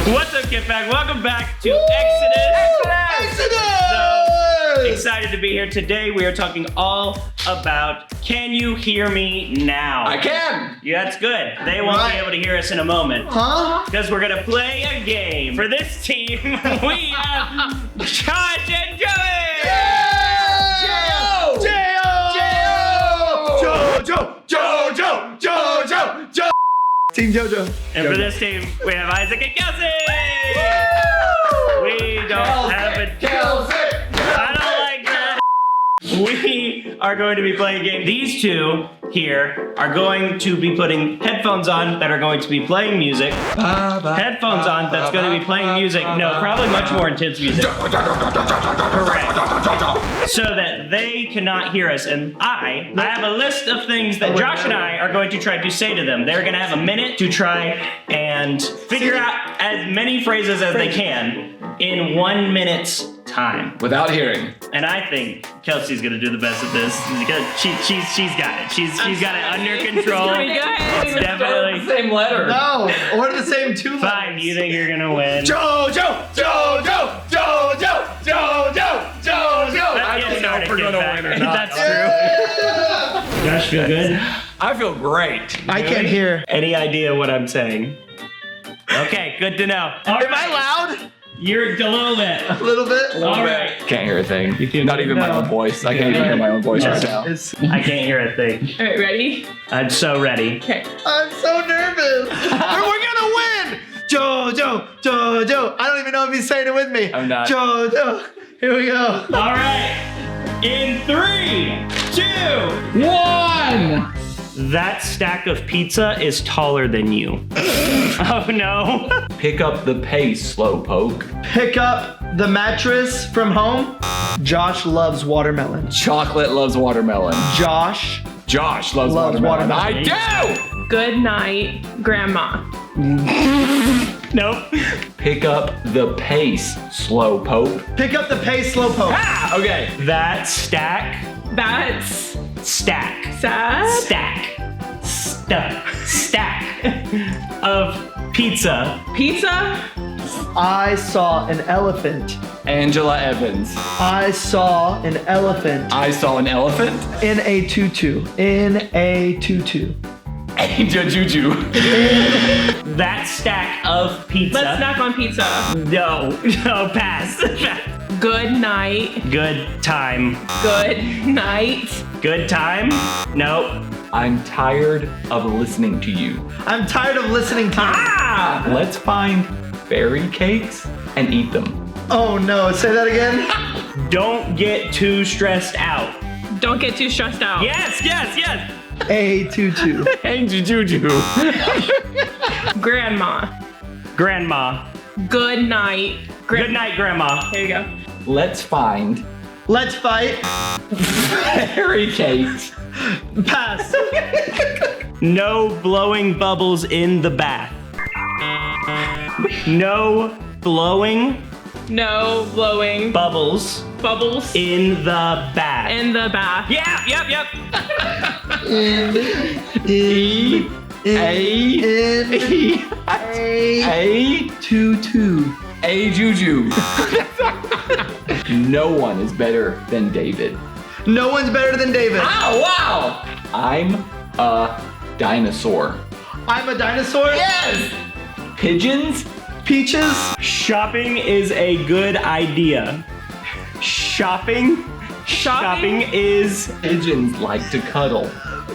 What's up, KidPak? Welcome back to Exodus. So excited to be here today. We are talking all about Can You Hear Me Now? I can. Yeah, that's good. They won't be able to hear us in a moment. Huh? Because we're going to play a game. For this team, we have Josh and Joey. Yeah! Jojo! Team Jojo. And for this team, we have Isaac and Kelsey. We don't have a Kelsey. I don't like that. We are going to be playing a game. These two here are going to be putting headphones on that are going to be playing music. Headphones on that's going to be playing music. No, probably much more intense music. Correct. So that they cannot hear us. And I have a list of things that Josh and I are going to try to say to them. They're going to have a minute to try and figure out as many phrases as they can in 1 minute's time. Without hearing. And I think Kelsey's gonna do the best at this. She's got it. She's got it under control. It's definitely the same letter. No, or the same two letters. fine. You think you're gonna win? Jojo! I don't know if we're gonna win or not. That's true. Josh, feel good? I feel great. I can't hear. Any idea what I'm saying? Okay, good to know. All Am right. I loud? You're a little bit. A little bit? All right. Can't hear a thing. Not even my own voice. I can't even hear my own voice right now. I can't hear a thing. All right, ready? I'm so ready. Okay. I'm so nervous. We're gonna win! Jojo! I don't even know if he's saying it with me. I'm not. Jojo! Here we go. All right. In 3, 2, 1. that stack of pizza is taller than you. Oh no. Pick up the pace, slowpoke. Pick up the mattress from home. Josh loves watermelon. Chocolate loves watermelon. Josh Josh loves watermelon. I do! Good night, Grandma. Nope. Pick up the pace, slowpoke. Pick up the pace, slowpoke. Ah! Okay. That stack That's stack sad. stack of pizza. Pizza. I saw an elephant. Angela Evans. I saw an elephant I saw an elephant. in a tutu. In a tutu. Angel Juju. That stack of pizza. Let's snack on pizza. No, pass. Good night. Good time. Good night. Good time? Nope. I'm tired of listening to you. I'm tired of listening to you. Ah! Let's find fairy cakes and eat them. Oh no, say that again. Don't get too stressed out. Don't get too stressed out. Yes. A tutu. Angel Juju. Grandma. Grandma. Good night. Good night, Grandma. There you go. Let's find Let's fight. fairy cakes. Pass. No blowing bubbles in the bath. No blowing No blowing bubbles bubbles in the bath. in the bath. Yeah, yep. A tutu. A Juju. No one is better than David. No one's better than David. Oh wow! I'm a dinosaur. I'm a dinosaur. Yes! Pigeons? Peaches. Shopping is a good idea. Shopping is Pigeons like to cuddle.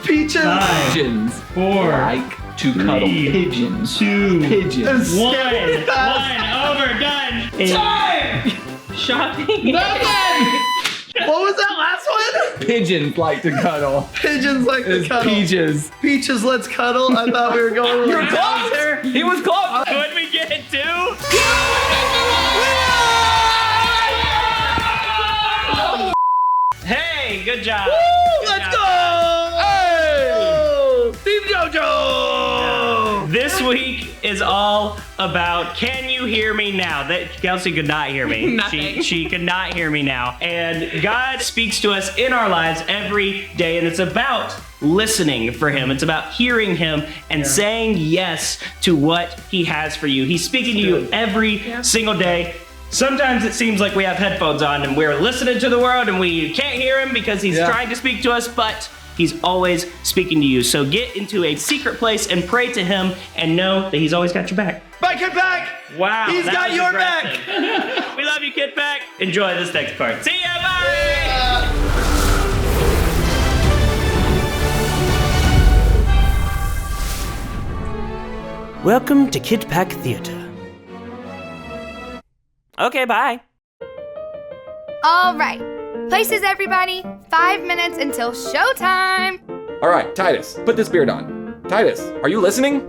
Peaches. 5, Pigeons 4, like to cuddle. 3, Pigeons. 2, Pigeons. 1. Overdone. Time. Shopping. What was that last one? Pigeons like to cuddle. Pigeons like to It's cuddle. peaches. Peaches, let's cuddle. I thought we were going with You're close! He was close! Could we get it too? Hey, good job. Good Let's job. go! Hey! Team JoJo! This week is all about Can You Hear Me Now? That Kelsey could not hear me. Nothing. She could not hear me now. And God speaks to us in our lives every day, and it's about listening for him. It's about hearing him and saying yes to what he has for you. He's speaking to you every single day. Sometimes it seems like we have headphones on and we're listening to the world and we can't hear him because he's trying to speak to us, but he's always speaking to you. So get into a secret place and pray to him and know that he's always got your back. Bye, KidPak! Wow. He's that got was your aggressive. back! We love you, KidPak. Enjoy this next part. See ya, bye! Welcome to KidPak Theater. Okay, bye. All right. Places, everybody. 5 minutes until showtime. All right, Titus, put this beard on. Titus, are you listening?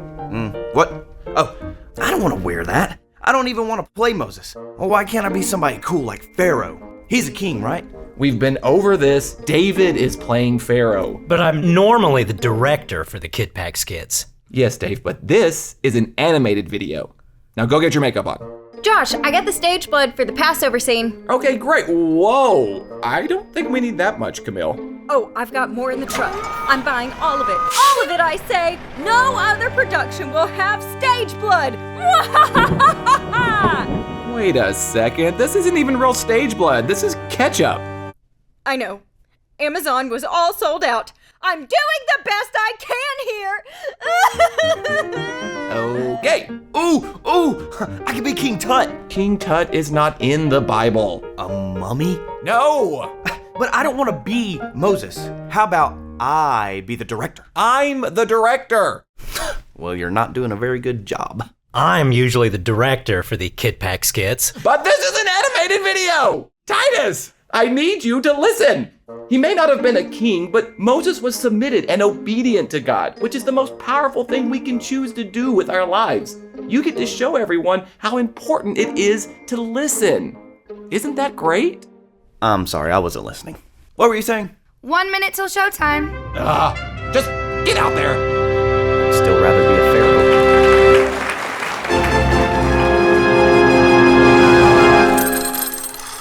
What? Oh, I don't want to wear that. I don't even want to play Moses. Well, why can't I be somebody cool like Pharaoh? He's a king, right? We've been over this. David is playing Pharaoh. But I'm normally the director for the KidPak skits. Yes, Dave, but this is an animated video. Now go get your makeup on. Josh, I got the stage blood for the Passover scene. Okay, great. Whoa. I don't think we need that much, Camille. Oh, I've got more in the truck. I'm buying all of it. All of it, I say. No other production will have stage blood. Wait a second. This isn't even real stage blood. This is ketchup. I know. Amazon was all sold out. I'm doing the best I can here. Okay. Ooh, I can be King Tut. King Tut is not in the Bible. A mummy? No. But I don't want to be Moses. How about I be the director? I'm the director. Well, you're not doing a very good job. I'm usually the director for the KidPak skits. But this is an animated video. Titus, I need you to listen. He may not have been a king, but Moses was submitted and obedient to God, which is the most powerful thing we can choose to do with our lives. You get to show everyone how important it is to listen. Isn't that great? I'm sorry, I wasn't listening. What were you saying? 1 minute till showtime. Just get out there. I'd still rather be a pharaoh.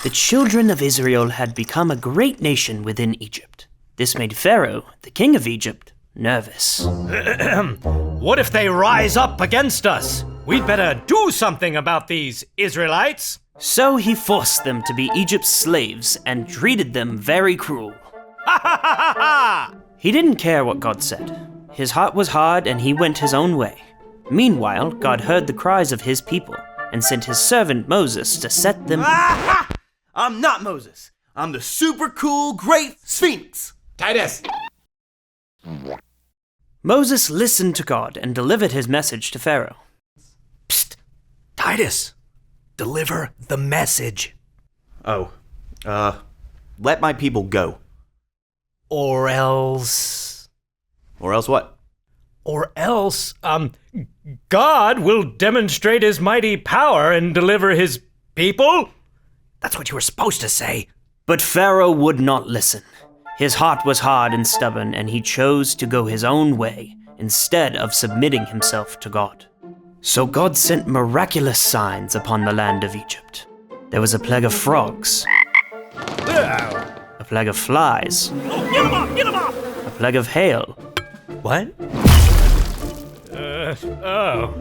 The children of Israel had become a great nation within Egypt. This made Pharaoh, the king of Egypt, nervous. What if they rise up against us? We'd better do something about these Israelites. So he forced them to be Egypt's slaves and treated them very cruel. Ha ha ha ha ha! He didn't care what God said. His heart was hard and he went his own way. Meanwhile, God heard the cries of his people and sent his servant Moses to set them... I'm not Moses. I'm the super cool, great Sphinx. Titus. Moses listened to God and delivered his message to Pharaoh. Psst! Titus, deliver the message. Oh, let my people go. Or else... Or else what? Or else, God will demonstrate his mighty power and deliver his people? That's what you were supposed to say. But Pharaoh would not listen. His heart was hard and stubborn, and he chose to go his own way instead of submitting himself to God. So God sent miraculous signs upon the land of Egypt. There was a plague of frogs, a plague of flies, a plague of hail. What?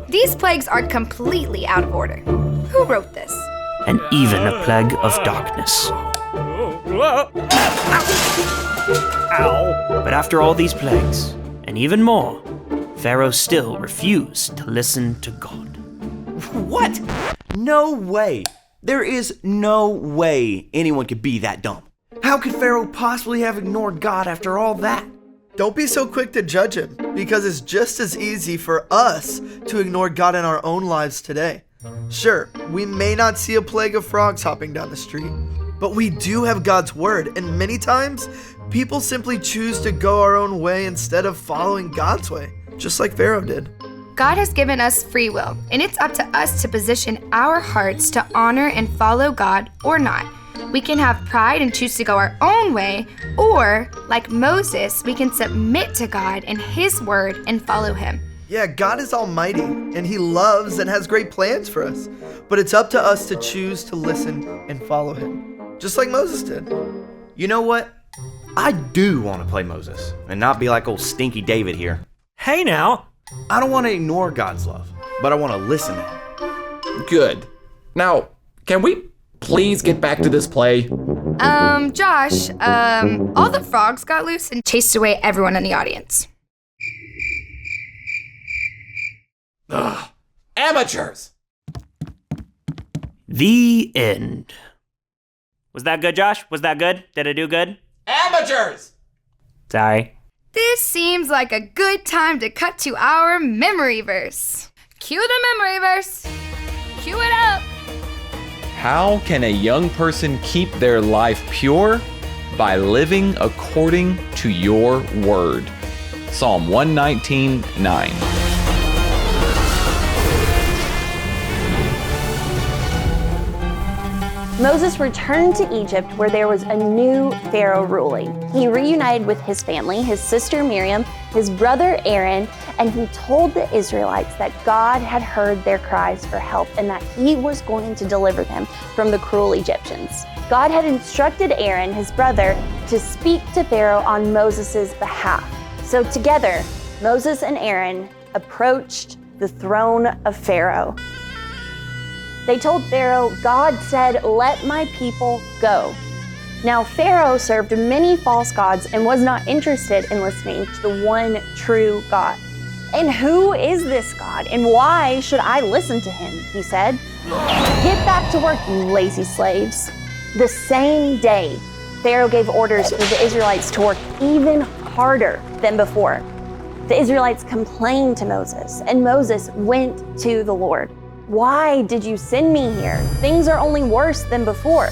These plagues are completely out of order. Who wrote this? And even a plague of darkness. Ow. But after all these plagues, and even more, Pharaoh still refused to listen to God. What? No way. There is no way anyone could be that dumb. How could Pharaoh possibly have ignored God after all that? Don't be so quick to judge him, because it's just as easy for us to ignore God in our own lives today. Sure, we may not see a plague of frogs hopping down the street, but we do have God's word, and many times, people simply choose to go our own way instead of following God's way, just like Pharaoh did. God has given us free will, and it's up to us to position our hearts to honor and follow God or not. We can have pride and choose to go our own way, or, like Moses, we can submit to God and His word and follow Him. Yeah, God is almighty, and He loves and has great plans for us, but it's up to us to choose to listen and follow Him, just like Moses did. You know what? I do want to play Moses and not be like old stinky David here. Hey now. I don't want to ignore God's love, but I want to listen to Him. Good. Now, can we please get back to this play? Josh, all the frogs got loose and chased away everyone in the audience. Ugh. Amateurs! The end. Was that good, Josh? Was that good? Did I do good? Amateurs! Sorry. This seems like a good time to cut to our memory verse. Cue the memory verse. Cue it up. How can a young person keep their life pure? By living according to your word. Psalm 119:9. Moses returned to Egypt where there was a new Pharaoh ruling. He reunited with his family, his sister Miriam, his brother Aaron, and he told the Israelites that God had heard their cries for help and that he was going to deliver them from the cruel Egyptians. God had instructed Aaron, his brother, to speak to Pharaoh on Moses' behalf. So together, Moses and Aaron approached the throne of Pharaoh. They told Pharaoh, God said, let my people go. Now Pharaoh served many false gods and was not interested in listening to the one true God. And who is this God, and why should I listen to him? He said. Get back to work, you lazy slaves. The same day, Pharaoh gave orders for the Israelites to work even harder than before. The Israelites complained to Moses, and Moses went to the Lord. Why did you send me here? Things are only worse than before.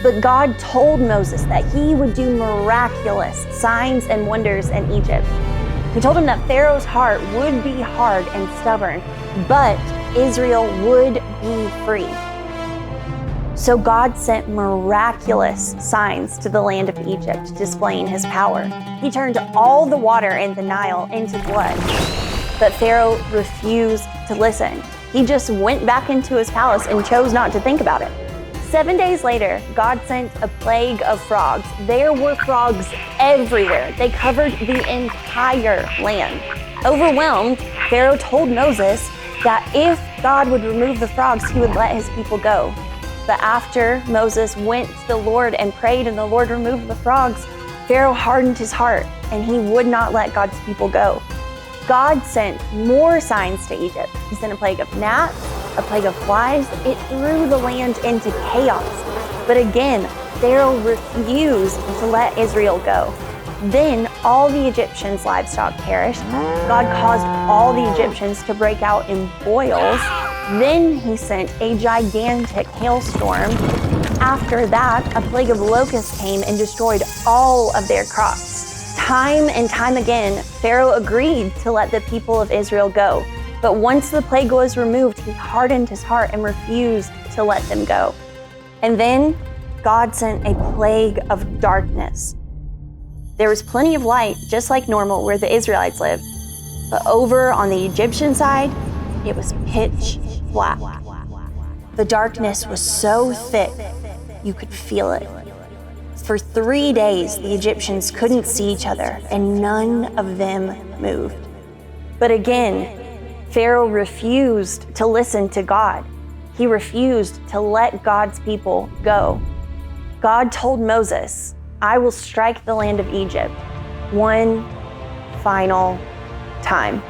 But God told Moses that he would do miraculous signs and wonders in Egypt. He told him that Pharaoh's heart would be hard and stubborn, but Israel would be free. So God sent miraculous signs to the land of Egypt, displaying his power. He turned all the water in the Nile into blood, but Pharaoh refused to listen. He just went back into his palace and chose not to think about it. 7 days later, God sent a plague of frogs. There were frogs everywhere. They covered the entire land. Overwhelmed, Pharaoh told Moses that if God would remove the frogs, he would let his people go. But after Moses went to the Lord and prayed and the Lord removed the frogs, Pharaoh hardened his heart and he would not let God's people go. God sent more signs to Egypt. He sent a plague of gnats, a plague of flies. It threw the land into chaos. But again, Pharaoh refused to let Israel go. Then all the Egyptians' livestock perished. God caused all the Egyptians to break out in boils. Then he sent a gigantic hailstorm. After that, a plague of locusts came and destroyed all of their crops. Time and time again, Pharaoh agreed to let the people of Israel go. But once the plague was removed, he hardened his heart and refused to let them go. And then God sent a plague of darkness. There was plenty of light, just like normal, where the Israelites lived. But over on the Egyptian side, it was pitch black. The darkness was so thick, you could feel it. For 3 days, the Egyptians couldn't see each other, and none of them moved. But again, Pharaoh refused to listen to God. He refused to let God's people go. God told Moses, I will strike the land of Egypt one final time.